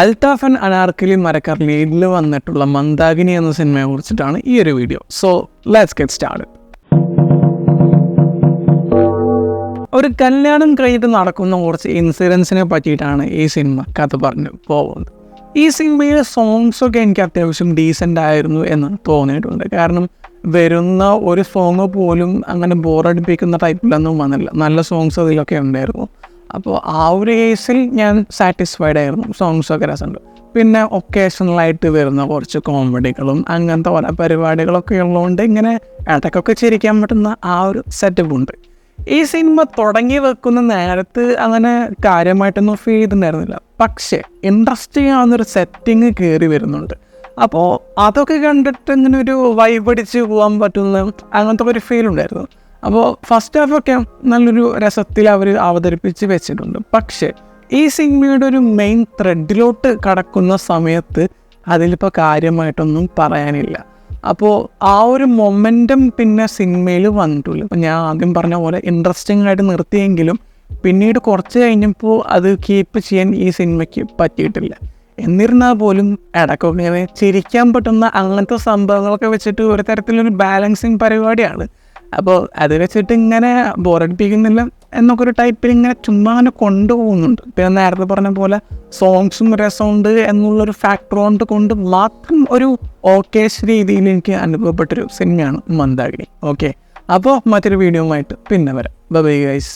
Althaf and Anarkali മരക്കാറിൽ വന്നിട്ടുള്ള മന്ദാകിനി എന്ന സിനിമയെ കുറിച്ചിട്ടാണ് ഈ ഒരു video. So let's get started. ഒരു കല്യാണം കഴിഞ്ഞിട്ട് നടക്കുന്ന കുറച്ച് ഇൻസിഡൻസിനെ പറ്റിയിട്ടാണ് ഈ സിനിമ കഥ പറഞ്ഞു പോകുന്നത്. ഈ സിനിമയിലെ സോങ്സൊക്കെ എനിക്ക് അത്യാവശ്യം ഡീസൻ്റ് ആയിരുന്നു എന്ന് തോന്നിയിട്ടുണ്ട്. കാരണം വരുന്ന ഒരു സോങ് പോലും അങ്ങനെ ബോറടിപ്പിക്കുന്ന ടൈപ്പിലൊന്നും വന്നില്ല. നല്ല സോങ്സ് അതിലൊക്കെ ഉണ്ടായിരുന്നു. അപ്പോൾ ആ ഒരു കേസിൽ ഞാൻ സാറ്റിസ്ഫൈഡ് ആയിരുന്നു. സോങ്സൊക്കെ രസമുണ്ട്. പിന്നെ ഒക്കേഷണലായിട്ട് വരുന്ന കുറച്ച് കോമഡികളും അങ്ങനത്തെ പല പരിപാടികളൊക്കെ ഉള്ളതുകൊണ്ട് ഇങ്ങനെ ഇടയ്ക്കൊക്കെ ചിരിക്കാൻ പറ്റുന്ന ആ ഒരു സെറ്റപ്പ് ഉണ്ട്. ഈ സിനിമ തുടങ്ങി വെക്കുന്ന നേരത്ത് അങ്ങനെ കാര്യമായിട്ടൊന്നും ഫീൽ ചെയ്തിട്ടുണ്ടായിരുന്നില്ല. പക്ഷേ ഇൻട്രസ്റ്റിംഗ് ആവുന്നൊരു സെറ്റിങ് കയറി വരുന്നുണ്ട്. അപ്പോൾ അതൊക്കെ കണ്ടിട്ട് ഇങ്ങനെ ഒരു വൈബടിച്ച് പോകാൻ പറ്റുന്ന അങ്ങനത്തെ ഒരു ഫീൽ ഉണ്ടായിരുന്നു. അപ്പോൾ ഫസ്റ്റ് ഹാഫൊക്കെ നല്ലൊരു രസത്തിൽ അവർ അവതരിപ്പിച്ച് വെച്ചിട്ടുണ്ട്. പക്ഷേ ഈ സിനിമയുടെ ഒരു മെയിൻ ത്രെഡിലോട്ട് കടക്കുന്ന സമയത്ത് അതിലിപ്പോൾ കാര്യമായിട്ടൊന്നും പറയാനില്ല. അപ്പോൾ ആ ഒരു മൊമെൻറ്റം പിന്നെ സിനിമയിൽ വന്നിട്ടില്ല. ഇപ്പോൾ ഞാൻ ആദ്യം പറഞ്ഞ പോലെ ഇൻട്രസ്റ്റിംഗ് ആയിട്ട് നിർത്തിയെങ്കിലും പിന്നീട് കുറച്ച് കഴിഞ്ഞപ്പോൾ അത് കീപ്പ് ചെയ്യാൻ ഈ സിനിമയ്ക്ക് പറ്റിയിട്ടില്ല. എന്നിരുന്നാൽ പോലും ഇടയ്ക്കൊക്കെ ഇങ്ങനെ ചിരിക്കാൻ പറ്റുന്ന അങ്ങനത്തെ സംഭവങ്ങളൊക്കെ വെച്ചിട്ട് ഒരു തരത്തിലൊരു ബാലൻസിങ് പരിപാടിയാണ്. അപ്പോൾ അത് വെച്ചിട്ട് ഇങ്ങനെ ബോറടിപ്പിക്കുന്നില്ല എന്നൊക്കെ ഒരു ടൈപ്പിൽ ഇങ്ങനെ ചുമ്മാ അങ്ങനെ കൊണ്ടുപോകുന്നുണ്ട്. പിന്നെ നേരത്തെ പറഞ്ഞ പോലെ സോങ്സും രസമുണ്ട് എന്നുള്ളൊരു ഫാക്ടർ കൊണ്ട് മാത്രം ഒരു ഓക്കേഷ് രീതിയിൽ എനിക്ക് അനുഭവപ്പെട്ടൊരു സിനിമയാണ് മന്ദാകിനി. ഓക്കെ, അപ്പോൾ മറ്റൊരു വീഡിയോയുമായിട്ട് പിന്നെ വരാം. Bye guys.